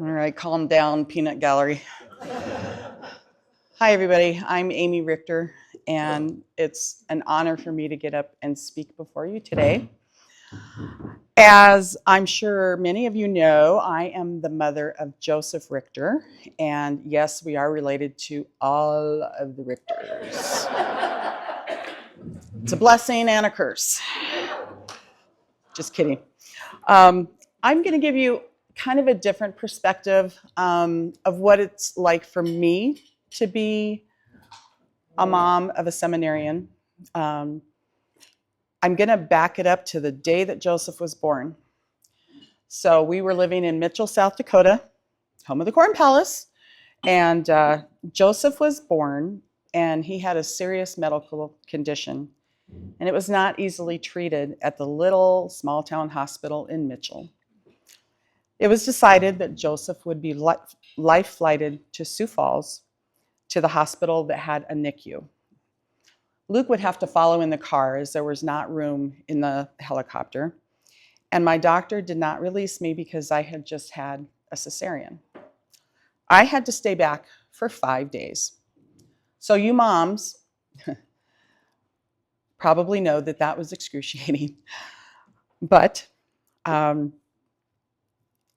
All right, calm down, peanut gallery. Hi, everybody. I'm Amy Richter, and it's an honor for me to get up and speak before you today. As I'm sure many of you know, I am the mother of Joseph Richter, and yes, we are related to all of the Richters. It's a blessing and a curse. Just kidding. I'm going to give you kind of a different perspective of what it's like for me to be a mom of a seminarian. I'm going to back it up to the day that Joseph was born. So we were living in Mitchell, South Dakota, home of the Corn Palace, and Joseph was born, and he had a serious medical condition, and it was not easily treated at the little small town hospital in Mitchell. It was decided that Joseph would be life flighted to Sioux Falls, to the hospital that had a NICU. Luke would have to follow in the car as there was not room in the helicopter. And my doctor did not release me because I had just had a cesarean. I had to stay back for 5 days. So you moms probably know that that was excruciating. But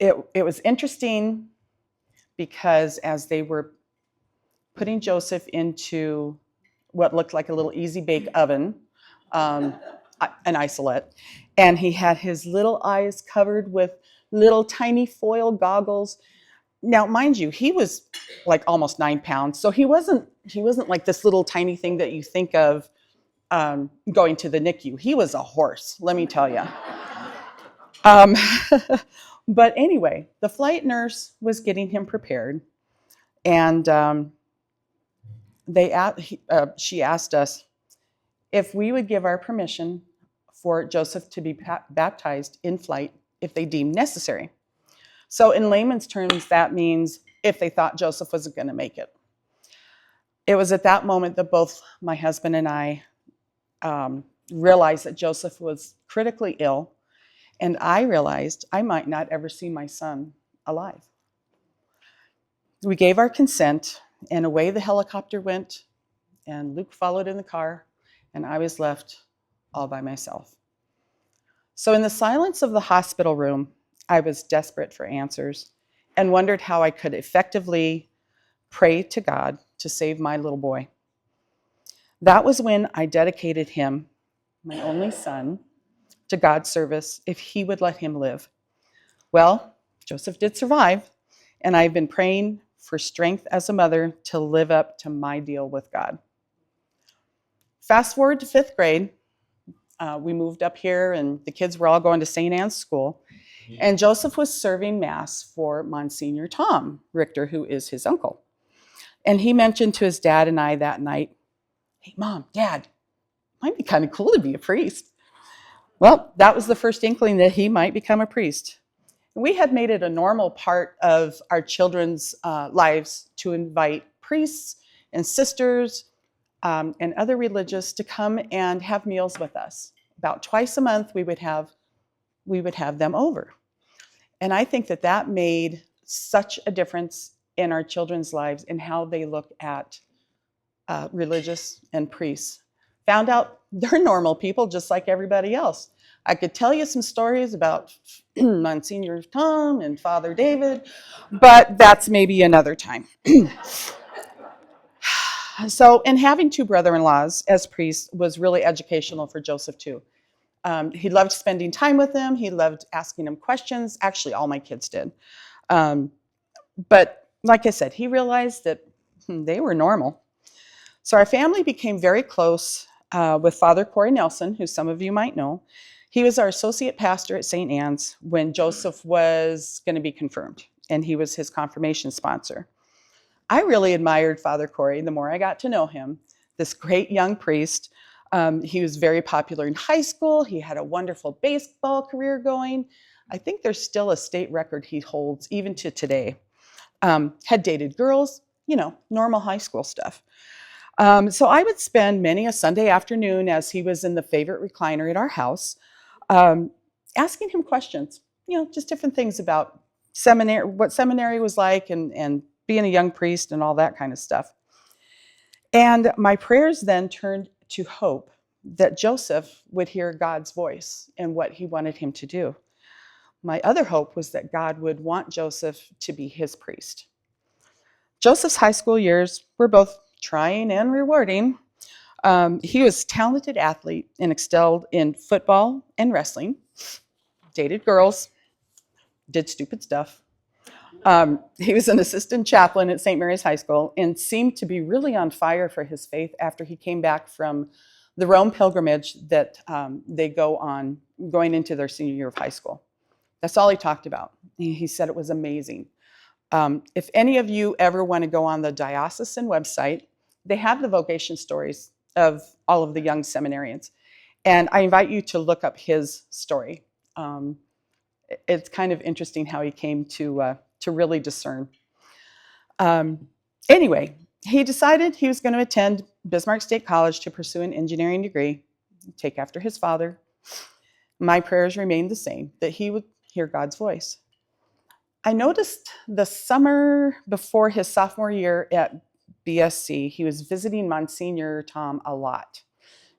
it was interesting because as they were putting Joseph into what looked like a little easy bake oven, an isolate, and he had his little eyes covered with little tiny foil goggles. Now, mind you, he was like almost 9 pounds, so he wasn't like this little tiny thing that you think of going to the NICU. He was a horse, let me tell you. But anyway, the flight nurse was getting him prepared, and she asked us if we would give our permission for Joseph to be baptized in flight if they deemed necessary. So in layman's terms, that means if they thought Joseph wasn't going to make it. It was at that moment that both my husband and I realized that Joseph was critically ill, and I realized I might not ever see my son alive. We gave our consent, and away the helicopter went, and Luke followed in the car, and I was left all by myself. So in the silence of the hospital room, I was desperate for answers and wondered how I could effectively pray to God to save my little boy. That was when I dedicated him, my only son, to God's service if he would let him live. Well, Joseph did survive, and I've been praying for strength as a mother to live up to my deal with God. Fast forward to 5th grade, we moved up here, and the kids were all going to St. Anne's School, and Joseph was serving Mass for Monsignor Tom Richter, who is his uncle. And he mentioned to his dad and I that night, "Hey, Mom, Dad, it might be kind of cool to be a priest." Well, that was the first inkling that he might become a priest. We had made it a normal part of our children's lives to invite priests and sisters and other religious to come and have meals with us. About twice a month, we would have them over. And I think that made such a difference in our children's lives and how they look at religious and priests. Found out they're normal people just like everybody else. I could tell you some stories about Monsignor Tom and Father David, but that's maybe another time. So, and having 2 brother-in-laws as priests was really educational for Joseph too. He loved spending time with them. He loved asking them questions. Actually, all my kids did. But like I said, he realized that they were normal. So our family became very close with Father Corey Nelson, who some of you might know. He was our associate pastor at St. Anne's when Joseph was going to be confirmed, and he was his confirmation sponsor. I really admired Father Corey the more I got to know him, this great young priest. He was very popular in high school. He had a wonderful baseball career going. I think there's still a state record he holds even to today. Had dated girls, normal high school stuff. So I would spend many a Sunday afternoon as he was in the favorite recliner at our house, asking him questions, just different things about what seminary was like and being a young priest and all that kind of stuff. And my prayers then turned to hope that Joseph would hear God's voice and what he wanted him to do. My other hope was that God would want Joseph to be his priest. Joseph's high school years were both trying and rewarding. He was a talented athlete and excelled in football and wrestling, dated girls, did stupid stuff. He was an assistant chaplain at St. Mary's High School and seemed to be really on fire for his faith after he came back from the Rome pilgrimage that they go on going into their senior year of high school. That's all he talked about. He said it was amazing. If any of you ever want to go on the diocesan website, they have the vocation stories of all of the young seminarians. And I invite you to look up his story. It's kind of interesting how he came to really discern. Anyway, he decided he was going to attend Bismarck State College to pursue an engineering degree, take after his father. My prayers remained the same, that he would hear God's voice. I noticed the summer before his sophomore year at BSC, he was visiting Monsignor Tom a lot,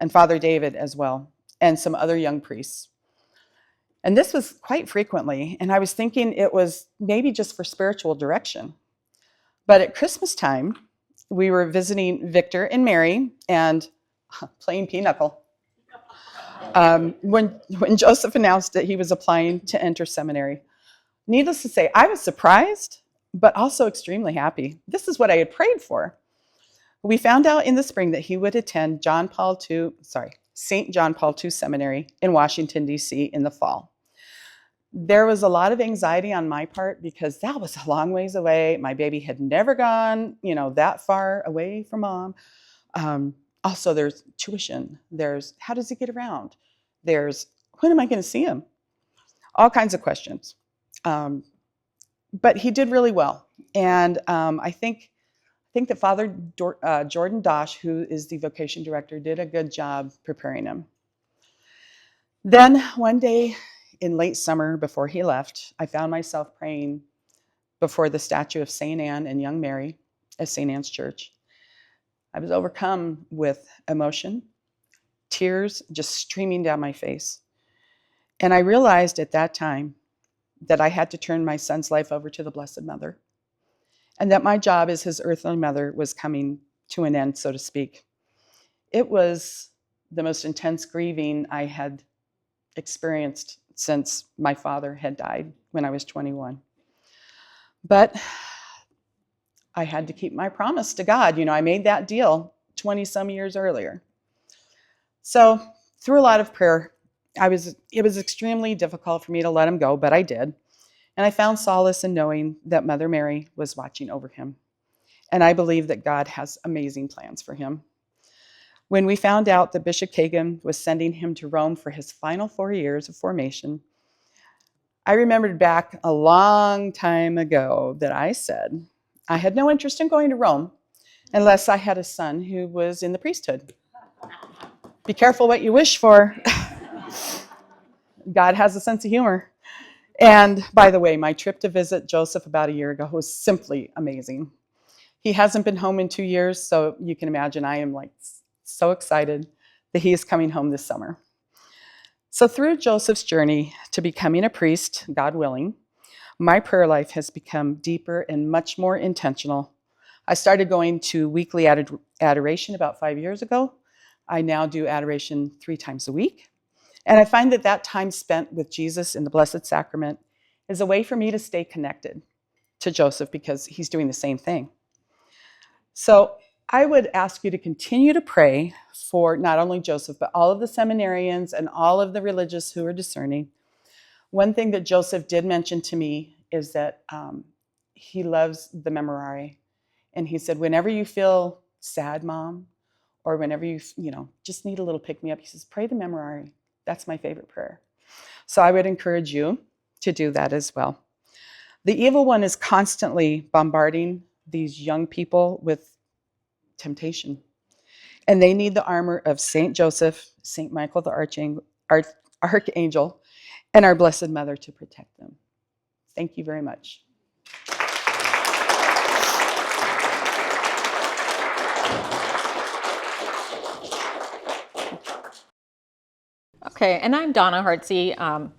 and Father David as well, and some other young priests. And this was quite frequently, and I was thinking it was maybe just for spiritual direction. But at Christmas time, we were visiting Victor and Mary and playing pinochle. When Joseph announced that he was applying to enter seminary. Needless to say, I was surprised, but also extremely happy. This is what I had prayed for. We found out in the spring that he would attend St. John Paul II Seminary in Washington, D.C. in the fall. There was a lot of anxiety on my part because that was a long ways away. My baby had never gone, that far away from mom. Also, there's tuition. There's how does he get around? There's when am I going to see him? All kinds of questions. But he did really well. And I think that Father Jordan Dosh, who is the vocation director, did a good job preparing him. Then one day in late summer before he left, I found myself praying before the statue of St. Anne and young Mary at St. Anne's Church. I was overcome with emotion, tears just streaming down my face. And I realized at that time that I had to turn my son's life over to the Blessed Mother, and that my job as his earthly mother was coming to an end, so to speak. It was the most intense grieving I had experienced since my father had died when I was 21. But I had to keep my promise to God. I made that deal 20 some years earlier. So through a lot of prayer, it was extremely difficult for me to let him go, but I did. And I found solace in knowing that Mother Mary was watching over him. And I believe that God has amazing plans for him. When we found out that Bishop Kagan was sending him to Rome for his final 4 years of formation, I remembered back a long time ago that I said I had no interest in going to Rome unless I had a son who was in the priesthood. Be careful what you wish for. God has a sense of humor. And by the way, my trip to visit Joseph about a year ago was simply amazing. He hasn't been home in 2 years, so you can imagine I am so excited that he is coming home this summer. So through Joseph's journey to becoming a priest, God willing, my prayer life has become deeper and much more intentional. I started going to weekly adoration about 5 years ago. I now do adoration 3 times a week. And I find that time spent with Jesus in the Blessed Sacrament is a way for me to stay connected to Joseph because he's doing the same thing. So I would ask you to continue to pray for not only Joseph, but all of the seminarians and all of the religious who are discerning. One thing that Joseph did mention to me is that he loves the memorare. And he said, whenever you feel sad, Mom, or whenever you just need a little pick-me-up, he says, pray the memorare. That's my favorite prayer. So I would encourage you to do that as well. The evil one is constantly bombarding these young people with temptation. And they need the armor of St. Joseph, St. Michael the Archangel, and our Blessed Mother to protect them. Thank you very much. Okay, and I'm Donna Hartze. There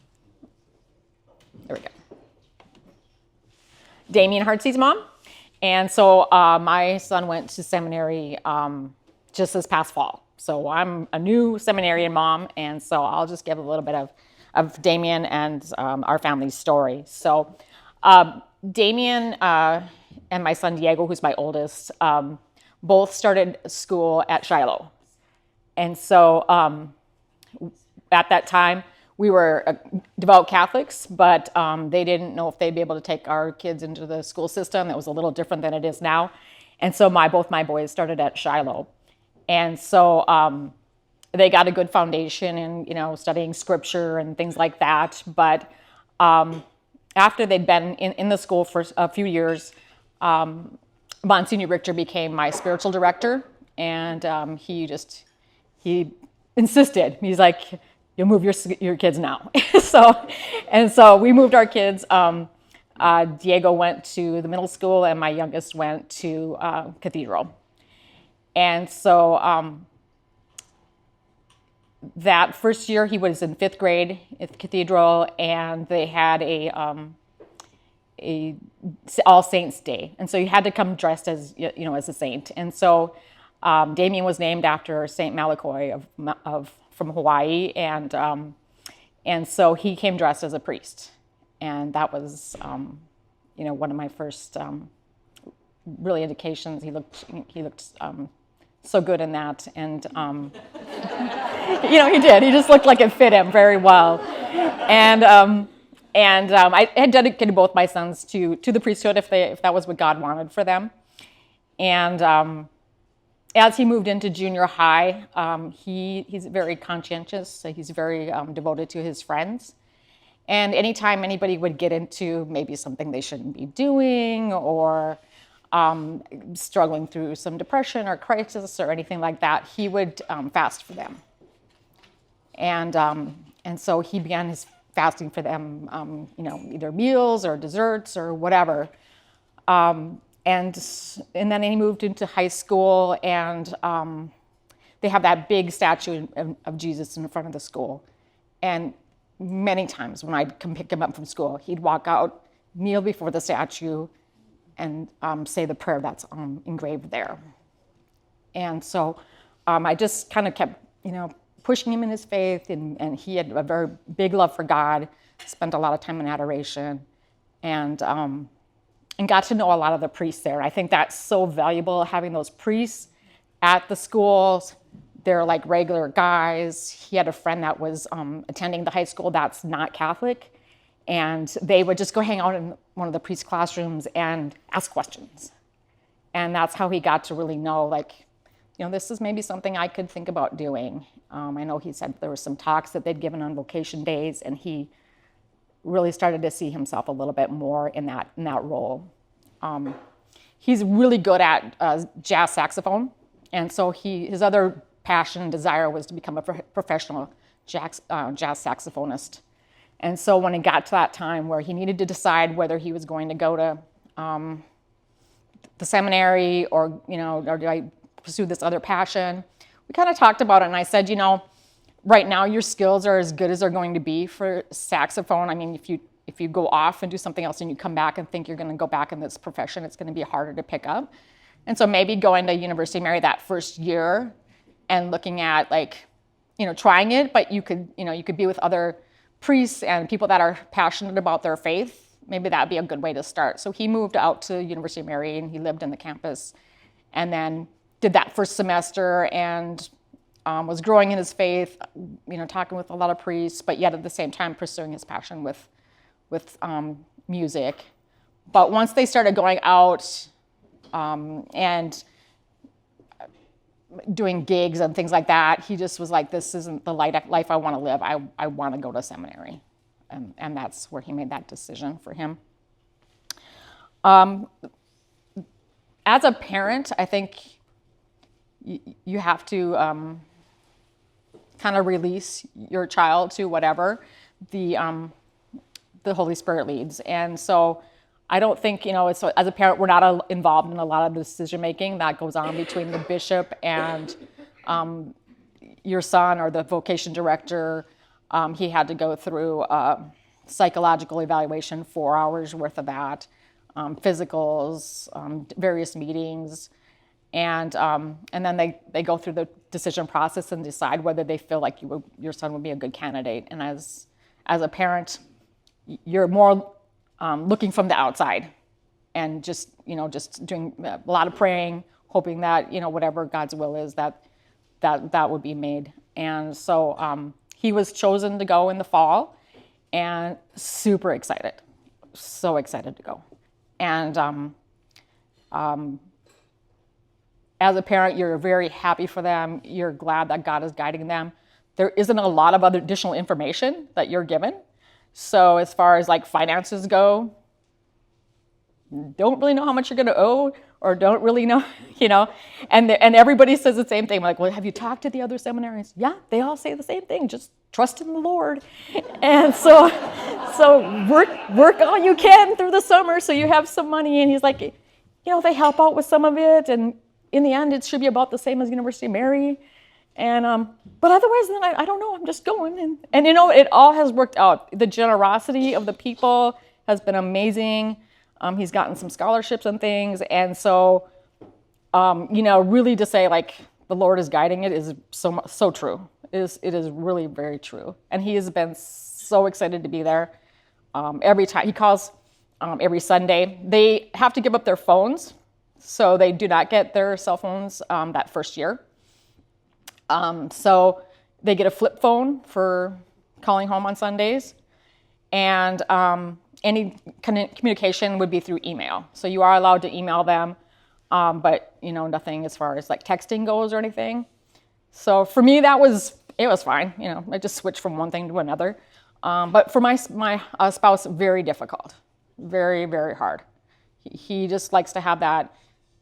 we go. Damien Hartze's mom. And so my son went to seminary just this past fall. So I'm a new seminarian mom, and so I'll just give a little bit of Damien and our family's story. So Damien and my son Diego, who's my oldest, both started school at Shiloh. And so at that time, we were devout Catholics, but they didn't know if they'd be able to take our kids into the school system. It was a little different than it is now. And so both my boys started at Shiloh. And so they got a good foundation in, studying scripture and things like that. But after they'd been in the school for a few years, Monsignor Richter became my spiritual director. And he insisted. He's like, you'll move your kids now. So we moved our kids. Diego went to the middle school, and my youngest went to Cathedral. And so that first year, he was in 5th grade at Cathedral, and they had a All Saints Day, and so you had to come dressed as as a saint. And so Damien was named after Saint Malakoi from Hawaii, and so he came dressed as a priest, and that was one of my first really indications. He looked so good in that, and he did. He just looked like it fit him very well, and I had dedicated both my sons to the priesthood if that was what God wanted for them, and. As he moved into junior high, he's very conscientious. So he's very devoted to his friends. And anytime anybody would get into maybe something they shouldn't be doing, or struggling through some depression or crisis or anything like that, he would fast for them. And so he began his fasting for them, either meals or desserts or whatever. And then he moved into high school, and they have that big statue of Jesus in front of the school. And many times when I'd come pick him up from school, he'd walk out, kneel before the statue, and say the prayer that's engraved there. And so I just kind of kept, pushing him in his faith, and he had a very big love for God, spent a lot of time in adoration, and got to know a lot of the priests there. I think that's so valuable, having those priests at the schools. They're like regular guys. He had a friend that was attending the high school that's not Catholic, and they would just go hang out in one of the priest classrooms and ask questions. And that's how he got to really know, this is maybe something I could think about doing. I know he said there were some talks that they'd given on vocation days, and he really started to see himself a little bit more in that role. He's really good at jazz saxophone, and so his other passion and desire was to become a professional jazz saxophonist. And so when it got to that time where he needed to decide whether he was going to go to the seminary or do I pursue this other passion, we kind of talked about it, and I said, right now your skills are as good as they're going to be for saxophone. I mean, if you go off and do something else and you come back and think you're going to go back in this profession, it's going to be harder to pick up. And so maybe going to University of Mary that first year and looking at trying it, but you could be with other priests and people that are passionate about their faith. Maybe that'd be a good way to start. So he moved out to University of Mary, and he lived in the campus, and then did that first semester and was growing in his faith, talking with a lot of priests, but yet at the same time pursuing his passion with music. But once they started going out and doing gigs and things like that, he just was like, this isn't the life I want to live. I want to go to seminary. And that's where he made that decision for him. As a parent, I think you have to kind of release your child to whatever. the Holy Spirit leads. And so I don't think, it's, as a parent, we're not involved in a lot of the decision making that goes on between the bishop and your son or the vocation director. He had to go through psychological evaluation, 4 hours worth of that, physicals, various meetings, and then they go through the decision process and decide whether they feel like your son would be a good candidate. And as a parent, you're more looking from the outside and just doing a lot of praying, hoping that, whatever God's will is, that would be made. And so he was chosen to go in the fall, and super excited, so excited to go. And as a parent, you're very happy for them. You're glad that God is guiding them. There isn't a lot of other additional information that you're given. So as far as like finances go, don't really know how much you're going to owe, or don't really know, and everybody says the same thing. Like, well, have you talked to the other seminarians? Yeah, they all say the same thing. Just trust in the Lord. And so work all you can through the summer so you have some money. And he's like, they help out with some of it, and in the end, it should be about the same as University of Mary. And but otherwise, then I don't know. I'm just going, and it all has worked out. The generosity of the people has been amazing. He's gotten some scholarships and things, and so really to say like the Lord is guiding it is so true. It is really very true, and he has been so excited to be there. Every time he calls, every Sunday, they have to give up their phones, so they do not get their cell phones that first year. So they get a flip phone for calling home on Sundays, and any communication would be through email. So you are allowed to email them, but nothing as far as like texting goes or anything. So for me, it was fine. I just switched from one thing to another. But for my spouse, very difficult, very, very hard. He just likes to have that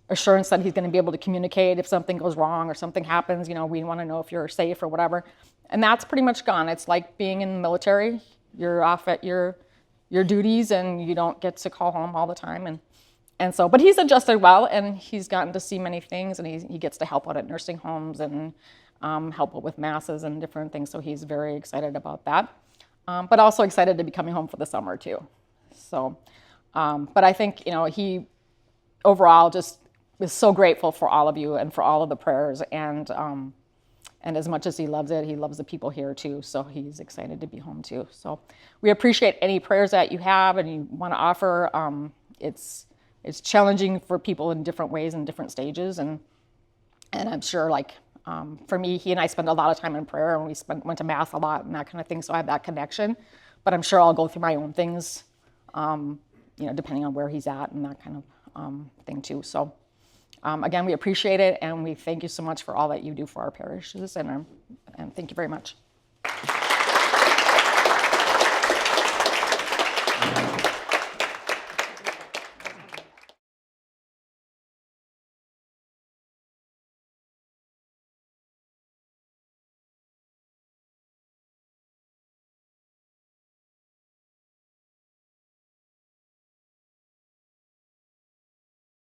assurance that he's going to be able to communicate if something goes wrong or something happens. We want to know if you're safe or whatever. And that's pretty much gone. It's like being in the military. You're off at your duties and you don't get to call home all the time. And so, but he's adjusted well, and he's gotten to see many things, and he gets to help out at nursing homes and help out with masses and different things. So he's very excited about that, but also excited to be coming home for the summer too. So, but I think, he overall just is so grateful for all of you and for all of the prayers, and as much as he loves it, he loves the people here too. So he's excited to be home too. So we appreciate any prayers that you have and you want to offer. It's challenging for people in different ways and different stages, and I'm sure for me, he and I spend a lot of time in prayer, and we went to mass a lot and that kind of thing. So I have that connection, but I'm sure I'll go through my own things, depending on where he's at and that kind of thing too. So. Again, we appreciate it, and we thank you so much for all that you do for our parishes, and thank you very much.